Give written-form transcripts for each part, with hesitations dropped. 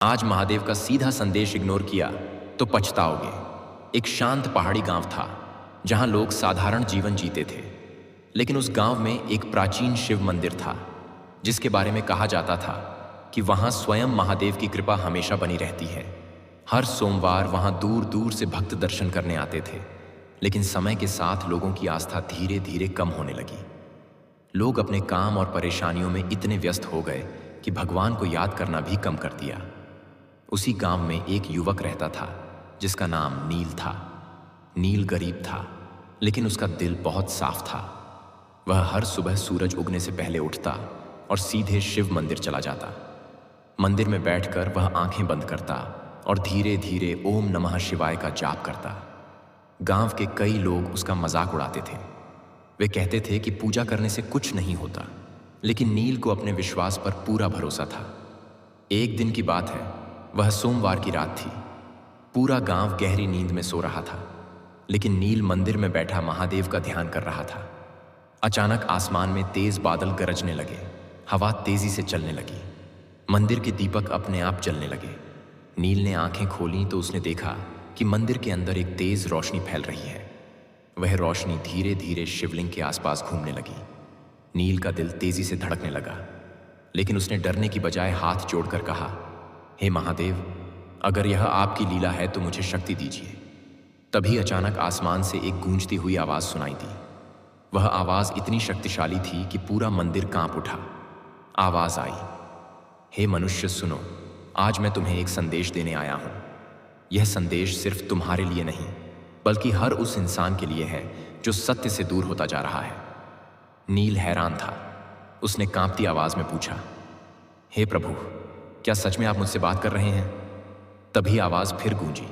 आज महादेव का सीधा संदेश इग्नोर किया तो पछताओगे। एक शांत पहाड़ी गांव था जहां लोग साधारण जीवन जीते थे, लेकिन उस गांव में एक प्राचीन शिव मंदिर था जिसके बारे में कहा जाता था कि वहां स्वयं महादेव की कृपा हमेशा बनी रहती है। हर सोमवार वहां दूर दूर से भक्त दर्शन करने आते थे, लेकिन समय के साथ लोगों की आस्था धीरे धीरे कम होने लगी। लोग अपने काम और परेशानियों में इतने व्यस्त हो गए कि भगवान को याद करना भी कम कर दिया। उसी गांव में एक युवक रहता था जिसका नाम नील था। नील गरीब था, लेकिन उसका दिल बहुत साफ था। वह हर सुबह सूरज उगने से पहले उठता और सीधे शिव मंदिर चला जाता। मंदिर में बैठकर वह आंखें बंद करता और धीरे धीरे ओम नमः शिवाय का जाप करता। गांव के कई लोग उसका मजाक उड़ाते थे। वे कहते थे कि पूजा करने से कुछ नहीं होता, लेकिन नील को अपने विश्वास पर पूरा भरोसा था। एक दिन की बात है, वह सोमवार की रात थी। पूरा गांव गहरी नींद में सो रहा था, लेकिन नील मंदिर में बैठा महादेव का ध्यान कर रहा था। अचानक आसमान में तेज बादल गरजने लगे, हवा तेजी से चलने लगी, मंदिर के दीपक अपने आप जलने लगे। नील ने आंखें खोलीं तो उसने देखा कि मंदिर के अंदर एक तेज रोशनी फैल रही है। वह रोशनी धीरे धीरे शिवलिंग के आसपास घूमने लगी। नील का दिल तेजी से धड़कने लगा, लेकिन उसने डरने की बजाय हाथ जोड़कर कहा, हे महादेव, अगर यह आपकी लीला है तो मुझे शक्ति दीजिए। तभी अचानक आसमान से एक गूंजती हुई आवाज सुनाई दी। वह आवाज इतनी शक्तिशाली थी कि पूरा मंदिर कांप उठा। आवाज आई, हे मनुष्य सुनो, आज मैं तुम्हें एक संदेश देने आया हूं। यह संदेश सिर्फ तुम्हारे लिए नहीं, बल्कि हर उस इंसान के लिए है जो सत्य से दूर होता जा रहा है। नील हैरान था। उसने कांपती आवाज में पूछा, हे प्रभु, क्या सच में आप मुझसे बात कर रहे हैं? तभी आवाज फिर गूंजी,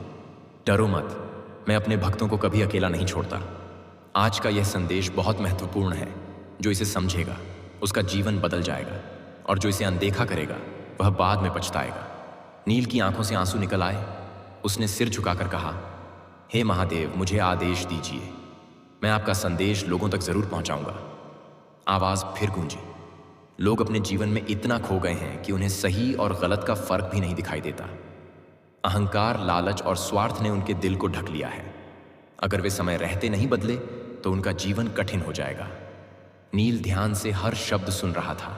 डरो मत, मैं अपने भक्तों को कभी अकेला नहीं छोड़ता। आज का यह संदेश बहुत महत्वपूर्ण है। जो इसे समझेगा उसका जीवन बदल जाएगा, और जो इसे अनदेखा करेगा वह बाद में पछताएगा। नील की आंखों से आंसू निकल आए। उसने सिर झुकाकर कहा, हे महादेव, मुझे आदेश दीजिए, मैं आपका संदेश लोगों तक जरूर पहुंचाऊंगा। आवाज फिर गूंजी। लोग अपने जीवन में इतना खो गए हैं कि उन्हें सही और गलत का फर्क भी नहीं दिखाई देता। अहंकार, लालच और स्वार्थ ने उनके दिल को ढक लिया है। अगर वे समय रहते नहीं बदले तो उनका जीवन कठिन हो जाएगा। नील ध्यान से हर शब्द सुन रहा था।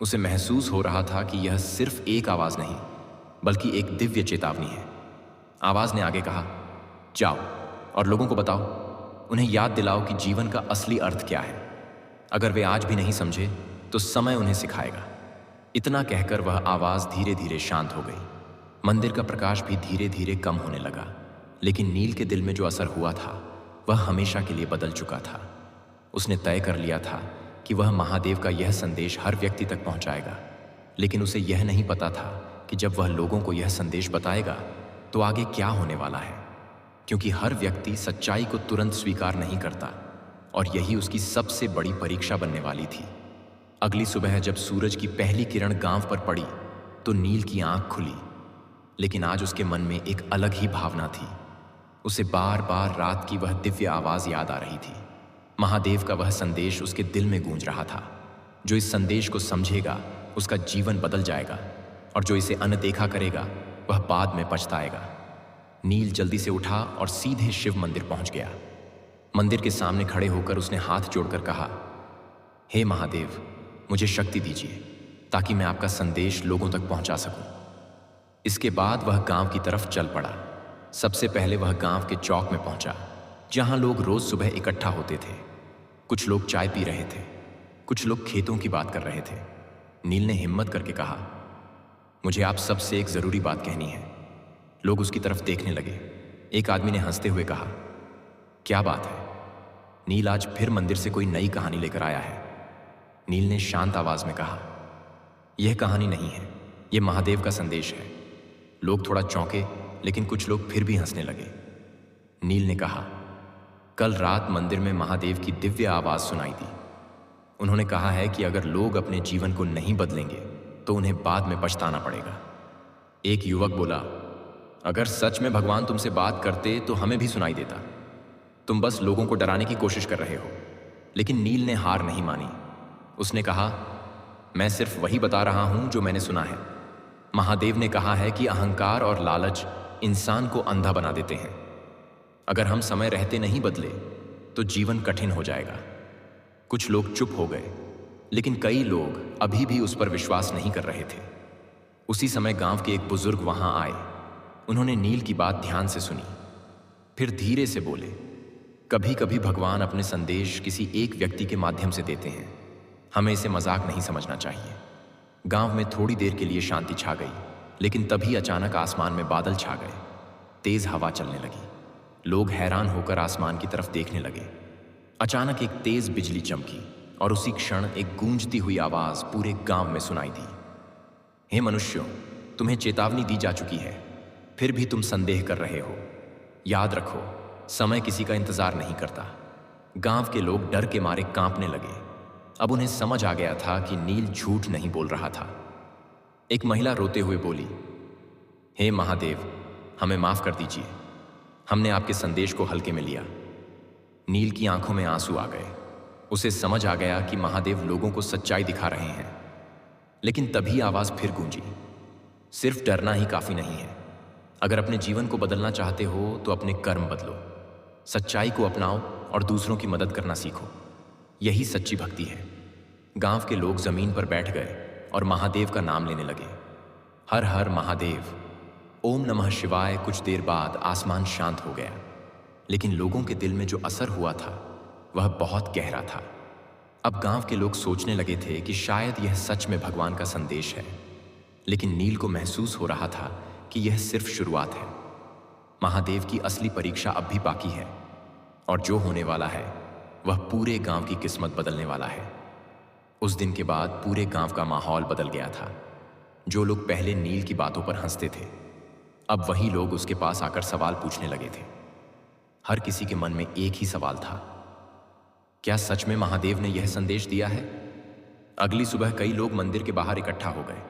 उसे महसूस हो रहा था कि यह सिर्फ एक आवाज नहीं, बल्कि एक दिव्य चेतावनी है। आवाज ने आगे कहा, जाओ और लोगों को बताओ, उन्हें याद दिलाओ कि जीवन का असली अर्थ क्या है। अगर वे आज भी नहीं समझे तो समय उन्हें सिखाएगा। इतना कहकर वह आवाज धीरे धीरे शांत हो गई। मंदिर का प्रकाश भी धीरे धीरे कम होने लगा, लेकिन नील के दिल में जो असर हुआ था वह हमेशा के लिए बदल चुका था। उसने तय कर लिया था कि वह महादेव का यह संदेश हर व्यक्ति तक पहुंचाएगा, लेकिन उसे यह नहीं पता था कि जब वह लोगों को यह संदेश बताएगा तो आगे क्या होने वाला है, क्योंकि हर व्यक्ति सच्चाई को तुरंत स्वीकार नहीं करता, और यही उसकी सबसे बड़ी परीक्षा बनने वाली थी। अगली सुबह जब सूरज की पहली किरण गांव पर पड़ी तो नील की आंख खुली, लेकिन आज उसके मन में एक अलग ही भावना थी। उसे बार बार रात की वह दिव्य आवाज याद आ रही थी। महादेव का वह संदेश उसके दिल में गूंज रहा था। जो इस संदेश को समझेगा उसका जीवन बदल जाएगा, और जो इसे अनदेखा करेगा वह बाद में पछताएगा। नील जल्दी से उठा और सीधे शिव मंदिर पहुंच गया। मंदिर के सामने खड़े होकर उसने हाथ जोड़कर कहा, हे महादेव, मुझे शक्ति दीजिए ताकि मैं आपका संदेश लोगों तक पहुंचा सकूं। इसके बाद वह गांव की तरफ चल पड़ा। सबसे पहले वह गांव के चौक में पहुंचा, जहां लोग रोज सुबह इकट्ठा होते थे। कुछ लोग चाय पी रहे थे, कुछ लोग खेतों की बात कर रहे थे। नील ने हिम्मत करके कहा, मुझे आप सबसे एक जरूरी बात कहनी है। लोग उसकी तरफ देखने लगे। एक आदमी ने हंसते हुए कहा, क्या बात है? नील आज फिर मंदिर से कोई नई कहानी लेकर आया है। नील ने शांत आवाज में कहा, यह कहानी नहीं है, यह महादेव का संदेश है। लोग थोड़ा चौंके, लेकिन कुछ लोग फिर भी हंसने लगे। नील ने कहा, कल रात मंदिर में महादेव की दिव्य आवाज सुनाई दी। उन्होंने कहा है कि अगर लोग अपने जीवन को नहीं बदलेंगे तो उन्हें बाद में पछताना पड़ेगा। एक युवक बोला, अगर सच में भगवान तुमसे बात करते तो हमें भी सुनाई देता। तुम बस लोगों को डराने की कोशिश कर रहे हो। लेकिन नील ने हार नहीं मानी। उसने कहा, मैं सिर्फ वही बता रहा हूं जो मैंने सुना है। महादेव ने कहा है कि अहंकार और लालच इंसान को अंधा बना देते हैं। अगर हम समय रहते नहीं बदले तो जीवन कठिन हो जाएगा। कुछ लोग चुप हो गए, लेकिन कई लोग अभी भी उस पर विश्वास नहीं कर रहे थे। उसी समय गांव के एक बुजुर्ग वहां आए। उन्होंने नील की बात ध्यान से सुनी, फिर धीरे से बोले, कभी कभी भगवान अपने संदेश किसी एक व्यक्ति के माध्यम से देते हैं। हमें इसे मजाक नहीं समझना चाहिए। गांव में थोड़ी देर के लिए शांति छा गई, लेकिन तभी अचानक आसमान में बादल छा गए। तेज हवा चलने लगी। लोग हैरान होकर आसमान की तरफ देखने लगे। अचानक एक तेज बिजली चमकी और उसी क्षण एक गूंजती हुई आवाज पूरे गांव में सुनाई दी। हे मनुष्यों, तुम्हें चेतावनी दी जा चुकी है, फिर भी तुम संदेह कर रहे हो। याद रखो, समय किसी का इंतजार नहीं करता। गांव के लोग डर के मारे कांपने लगे। अब उन्हें समझ आ गया था कि नील झूठ नहीं बोल रहा था। एक महिला रोते हुए बोली, हे महादेव, हमें माफ कर दीजिए। हमने आपके संदेश को हल्के में लिया। नील की आंखों में आंसू आ गए। उसे समझ आ गया कि महादेव लोगों को सच्चाई दिखा रहे हैं। लेकिन तभी आवाज फिर गूंजी, सिर्फ डरना ही काफी नहीं है। अगर अपने जीवन को बदलना चाहते हो तो अपने कर्म बदलो, सच्चाई को अपनाओ और दूसरों की मदद करना सीखो। यही सच्ची भक्ति है। गांव के लोग जमीन पर बैठ गए और महादेव का नाम लेने लगे। हर हर महादेव, ओम नमः शिवाय। कुछ देर बाद आसमान शांत हो गया, लेकिन लोगों के दिल में जो असर हुआ था वह बहुत गहरा था। अब गांव के लोग सोचने लगे थे कि शायद यह सच में भगवान का संदेश है, लेकिन नील को महसूस हो रहा था कि यह सिर्फ शुरुआत है। महादेव की असली परीक्षा अब भी बाकी है, और जो होने वाला है वह पूरे गांव की किस्मत बदलने वाला है। उस दिन के बाद पूरे गांव का माहौल बदल गया था। जो लोग पहले नील की बातों पर हंसते थे, अब वही लोग उसके पास आकर सवाल पूछने लगे थे। हर किसी के मन में एक ही सवाल था, क्या सच में महादेव ने यह संदेश दिया है? अगली सुबह कई लोग मंदिर के बाहर इकट्ठा हो गए।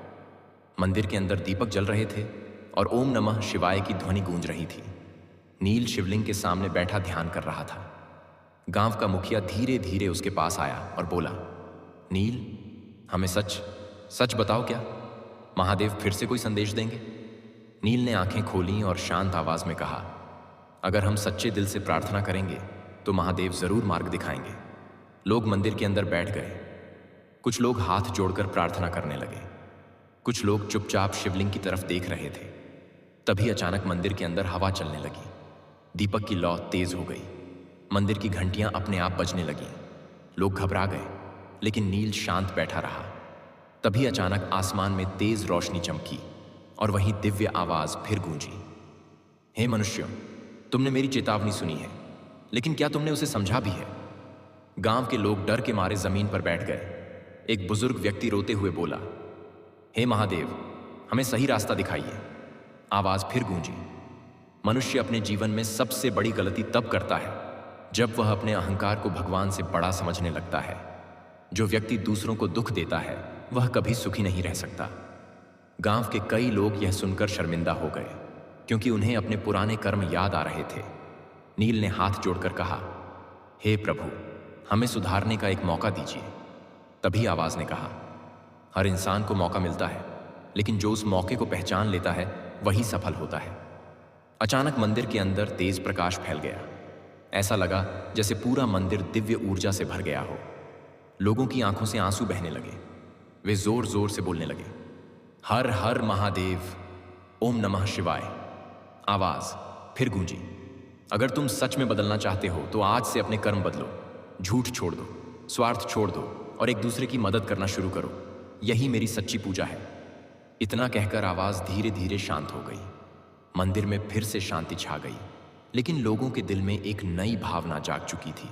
मंदिर के अंदर दीपक जल रहे थे और ओम नमः शिवाय की ध्वनि गूंज रही थी। नील शिवलिंग के सामने बैठा ध्यान कर रहा था। गांव का मुखिया धीरे धीरे उसके पास आया और बोला, नील, हमें सच सच बताओ, क्या महादेव फिर से कोई संदेश देंगे? नील ने आंखें खोलीं और शांत आवाज में कहा, अगर हम सच्चे दिल से प्रार्थना करेंगे तो महादेव जरूर मार्ग दिखाएंगे। लोग मंदिर के अंदर बैठ गए। कुछ लोग हाथ जोड़कर प्रार्थना करने लगे, कुछ लोग चुपचाप शिवलिंग की तरफ देख रहे थे। तभी अचानक मंदिर के अंदर हवा चलने लगी। दीपक की लौ तेज हो गई। मंदिर की घंटियां अपने आप बजने लगीं। लोग घबरा गए, लेकिन नील शांत बैठा रहा। तभी अचानक आसमान में तेज रोशनी चमकी और वही दिव्य आवाज फिर गूंजी, हे मनुष्यों, तुमने मेरी चेतावनी सुनी है, लेकिन क्या तुमने उसे समझा भी है? गांव के लोग डर के मारे जमीन पर बैठ गए। एक बुजुर्ग व्यक्ति रोते हुए बोला, हे महादेव, हमें सही रास्ता दिखाइए। आवाज फिर गूंजी, मनुष्य अपने जीवन में सबसे बड़ी गलती तब करता है जब वह अपने अहंकार को भगवान से बड़ा समझने लगता है। जो व्यक्ति दूसरों को दुख देता है वह कभी सुखी नहीं रह सकता। गांव के कई लोग यह सुनकर शर्मिंदा हो गए, क्योंकि उन्हें अपने पुराने कर्म याद आ रहे थे। नील ने हाथ जोड़कर कहा, हे प्रभु, हमें सुधारने का एक मौका दीजिए। तभी आवाज ने कहा, हर इंसान को मौका मिलता है, लेकिन जो उस मौके को पहचान लेता है वही सफल होता है। अचानक मंदिर के अंदर तेज प्रकाश फैल गया। ऐसा लगा जैसे पूरा मंदिर दिव्य ऊर्जा से भर गया हो। लोगों की आंखों से आंसू बहने लगे। वे जोर जोर से बोलने लगे, हर हर महादेव, ओम नमः शिवाय। आवाज फिर गूंजी, अगर तुम सच में बदलना चाहते हो तो आज से अपने कर्म बदलो, झूठ छोड़ दो, स्वार्थ छोड़ दो और एक दूसरे की मदद करना शुरू करो। यही मेरी सच्ची पूजा है। इतना कहकर आवाज धीरे धीरे शांत हो गई। मंदिर में फिर से शांति छा गई, लेकिन लोगों के दिल में एक नई भावना जाग चुकी थी।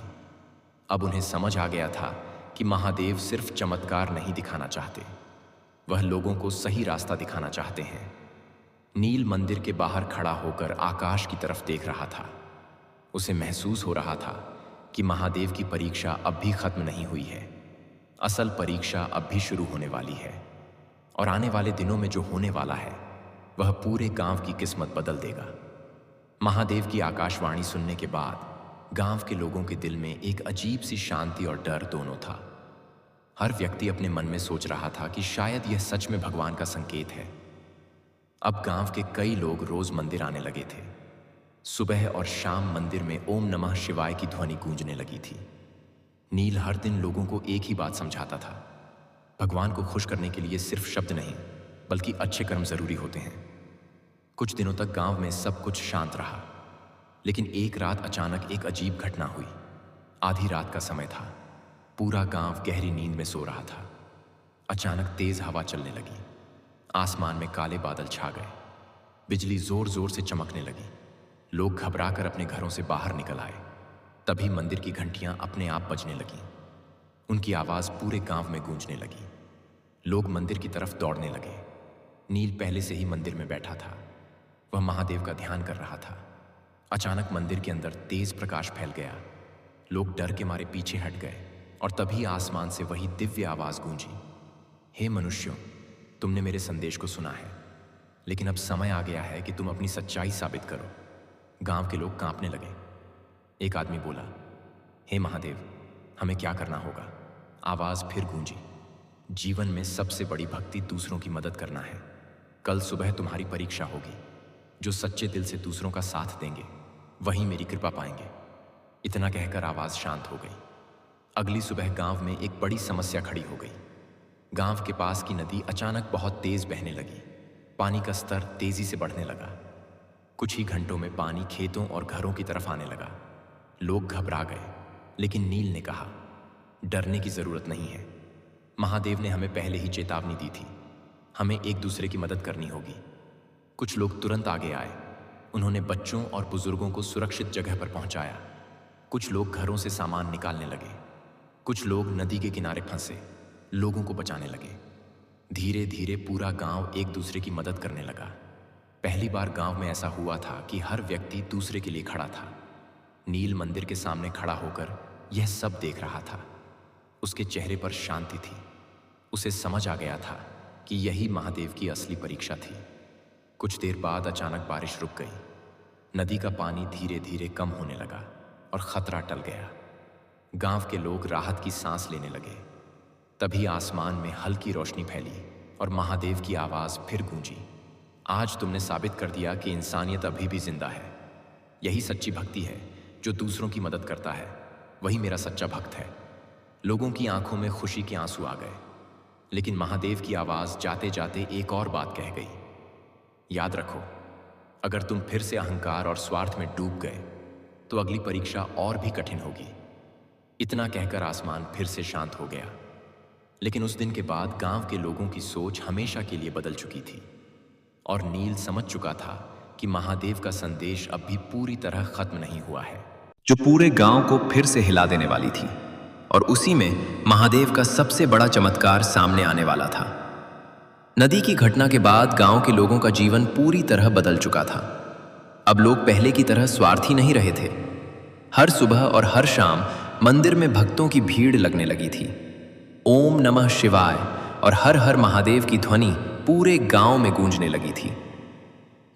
अब उन्हें समझ आ गया था कि महादेव सिर्फ चमत्कार नहीं दिखाना चाहते, वह लोगों को सही रास्ता दिखाना चाहते हैं। नील मंदिर के बाहर खड़ा होकर आकाश की तरफ देख रहा था। उसे महसूस हो रहा था कि महादेव की परीक्षा अब भी खत्म नहीं हुई है। असल परीक्षा अब भी शुरू होने वाली है, और आने वाले दिनों में जो होने वाला है वह पूरे गांव की किस्मत बदल देगा। महादेव की आकाशवाणी सुनने के बाद गांव के लोगों के दिल में एक अजीब सी शांति और डर दोनों था। हर व्यक्ति अपने मन में सोच रहा था कि शायद यह सच में भगवान का संकेत है। अब गांव के कई लोग रोज मंदिर आने लगे थे। सुबह और शाम मंदिर में ओम नमः शिवाय की ध्वनि गूंजने लगी थी। नील हर दिन लोगों को एक ही बात समझाता था, भगवान को खुश करने के लिए सिर्फ शब्द नहीं बल्कि अच्छे कर्म जरूरी होते हैं। कुछ दिनों तक गांव में सब कुछ शांत रहा, लेकिन एक रात अचानक एक अजीब घटना हुई। आधी रात का समय था, पूरा गांव गहरी नींद में सो रहा था। अचानक तेज हवा चलने लगी, आसमान में काले बादल छा गए, बिजली जोर जोर से चमकने लगी। लोग घबराकर अपने घरों से बाहर निकल आए। तभी मंदिर की घंटियां अपने आप बजने लगीं। उनकी आवाज पूरे गांव में गूंजने लगी। लोग मंदिर की तरफ दौड़ने लगे। नील पहले से ही मंदिर में बैठा था, वह महादेव का ध्यान कर रहा था। अचानक मंदिर के अंदर तेज प्रकाश फैल गया। लोग डर के मारे पीछे हट गए और तभी आसमान से वही दिव्य आवाज गूंजी, हे मनुष्यों, तुमने मेरे संदेश को सुना है, लेकिन अब समय आ गया है कि तुम अपनी सच्चाई साबित करो। गांव के लोग कांपने लगे। एक आदमी बोला, हे महादेव, हमें क्या करना होगा? आवाज फिर गूंजी, जीवन में सबसे बड़ी भक्ति दूसरों की मदद करना है। कल सुबह तुम्हारी परीक्षा होगी। जो सच्चे दिल से दूसरों का साथ देंगे वही मेरी कृपा पाएंगे। इतना कहकर आवाज शांत हो गई। अगली सुबह गांव में एक बड़ी समस्या खड़ी हो गई। गांव के पास की नदी अचानक बहुत तेज बहने लगी। पानी का स्तर तेजी से बढ़ने लगा। कुछ ही घंटों में पानी खेतों और घरों की तरफ आने लगा। लोग घबरा गए, लेकिन नील ने कहा, डरने की जरूरत नहीं है। महादेव ने हमें पहले ही चेतावनी दी थी, हमें एक दूसरे की मदद करनी होगी। कुछ लोग तुरंत आगे आए। उन्होंने बच्चों और बुजुर्गों को सुरक्षित जगह पर पहुंचाया। कुछ लोग घरों से सामान निकालने लगे। कुछ लोग नदी के किनारे फंसे लोगों को बचाने लगे। धीरे धीरे पूरा गांव एक दूसरे की मदद करने लगा। पहली बार गांव में ऐसा हुआ था कि हर व्यक्ति दूसरे के लिए खड़ा था। नील मंदिर के सामने खड़ा होकर यह सब देख रहा था। उसके चेहरे पर शांति थी। उसे समझ आ गया था कि यही महादेव की असली परीक्षा थी। कुछ देर बाद अचानक बारिश रुक गई। नदी का पानी धीरे धीरे कम होने लगा और खतरा टल गया। गांव के लोग राहत की सांस लेने लगे। तभी आसमान में हल्की रोशनी फैली और महादेव की आवाज फिर गूंजी, आज तुमने साबित कर दिया कि इंसानियत अभी भी जिंदा है। यही सच्ची भक्ति है, जो दूसरों की मदद करता है वही मेरा सच्चा भक्त है। लोगों की आंखों में खुशी के आंसू आ गए, लेकिन महादेव की आवाज जाते जाते एक और बात कह गई, याद रखो, अगर तुम फिर से अहंकार और स्वार्थ में डूब गए तो अगली परीक्षा और भी कठिन होगी। इतना कहकर आसमान फिर से शांत हो गया। लेकिन उस दिन के बाद गांव के लोगों की सोच हमेशा के लिए बदल चुकी थी और नील समझ चुका था कि महादेव का संदेश अब भी पूरी तरह खत्म नहीं हुआ है, जो पूरे गांव को फिर से हिला देने वाली थी। और उसी में महादेव का सबसे बड़ा चमत्कार सामने आने वाला था। नदी की घटना के बाद गांव के लोगों का जीवन पूरी तरह बदल चुका था। अब लोग पहले की तरह स्वार्थी नहीं रहे थे। हर सुबह और हर शाम मंदिर में भक्तों की भीड़ लगने लगी थी। ओम नमः शिवाय और हर हर महादेव की ध्वनि पूरे गांव में गूंजने लगी थी।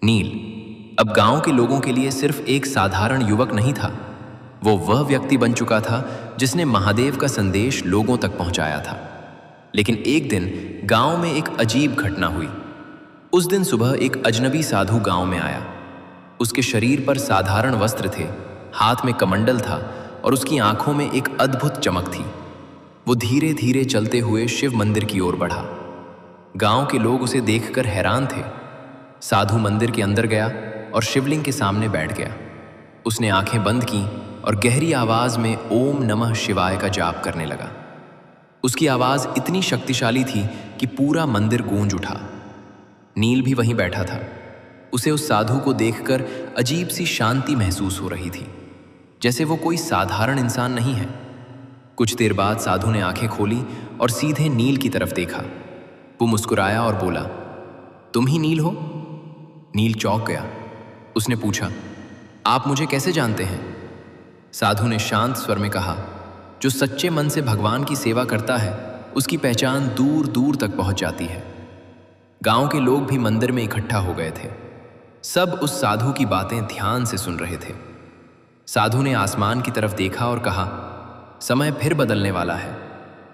नील अब गांव के लोगों के लिए सिर्फ एक साधारण युवक नहीं था, वो वह व्यक्ति बन चुका था जिसने महादेव का संदेश लोगों तक पहुंचाया था। लेकिन एक दिन गांव में एक अजीब घटना हुई। उस दिन सुबह एक अजनबी साधु गांव में आया। उसके शरीर पर साधारण वस्त्र थे, हाथ में कमंडल था और उसकी आंखों में एक अद्भुत चमक थी। वो धीरे धीरे चलते हुए शिव मंदिर की ओर बढ़ा। गांव के लोग उसे देखकर हैरान थे। साधु मंदिर के अंदर गया और शिवलिंग के सामने बैठ गया। उसने आंखें बंद की और गहरी आवाज में ओम नमः शिवाय का जाप करने लगा। उसकी आवाज इतनी शक्तिशाली थी कि पूरा मंदिर गूंज उठा। नील भी वहीं बैठा था। उसे उस साधु को देखकर अजीब सी शांति महसूस हो रही थी, जैसे वो कोई साधारण इंसान नहीं है। कुछ देर बाद साधु ने आंखें खोली और सीधे नील की तरफ देखा। वो मुस्कुराया और बोला, तुम ही नील हो? नील चौंक गया। उसने पूछा, आप मुझे कैसे जानते हैं? साधु ने शांत स्वर में कहा, जो सच्चे मन से भगवान की सेवा करता है उसकी पहचान दूर दूर तक पहुंच जाती है। गांव के लोग भी मंदिर में इकट्ठा हो गए थे। सब उस साधु की बातें ध्यान से सुन रहे थे। साधु ने आसमान की तरफ देखा और कहा, समय फिर बदलने वाला है,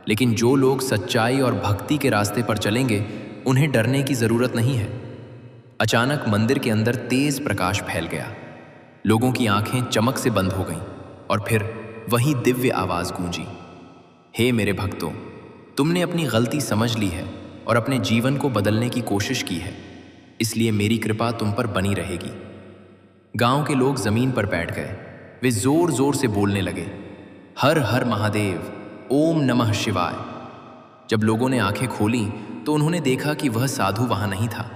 लेकिन जो लोग सच्चाई और भक्ति के रास्ते पर चलेंगे उन्हें डरने की जरूरत नहीं है। अचानक मंदिर के अंदर तेज प्रकाश फैल गया। लोगों की आंखें चमक से बंद हो गईं और फिर वही दिव्य आवाज गूंजी, हे मेरे भक्तों, तुमने अपनी गलती समझ ली है और अपने जीवन को बदलने की कोशिश की है, इसलिए मेरी कृपा तुम पर बनी रहेगी। गांव के लोग जमीन पर बैठ गए। वे जोर जोर से बोलने लगे, हर हर महादेव, ओम नमः शिवाय। जब लोगों ने आंखें खोली तो उन्होंने देखा कि वह साधु वहां नहीं था।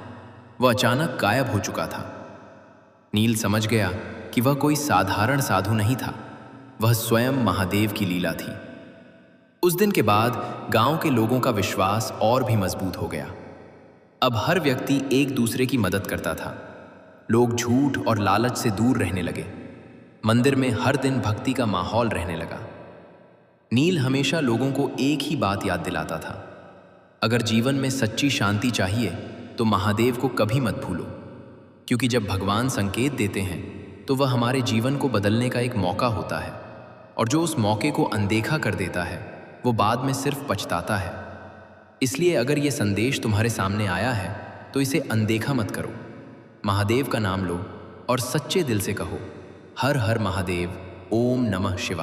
वह अचानक गायब हो चुका था। नील समझ गया कि वह कोई साधारण साधु नहीं था, वह स्वयं महादेव की लीला थी। उस दिन के बाद गांव के लोगों का विश्वास और भी मजबूत हो गया। अब हर व्यक्ति एक दूसरे की मदद करता था। लोग झूठ और लालच से दूर रहने लगे। मंदिर में हर दिन भक्ति का माहौल रहने लगा। नील हमेशा लोगों को एक ही बात याद दिलाता था, अगर जीवन में सच्ची शांति चाहिए तो महादेव को कभी मत भूलो, क्योंकि जब भगवान संकेत देते हैं तो वह हमारे जीवन को बदलने का एक मौका होता है, और जो उस मौके को अनदेखा कर देता है वो बाद में सिर्फ पछताता है। इसलिए अगर ये संदेश तुम्हारे सामने आया है तो इसे अनदेखा मत करो। महादेव का नाम लो और सच्चे दिल से कहो, हर हर महादेव, ओम नमः शिवाय।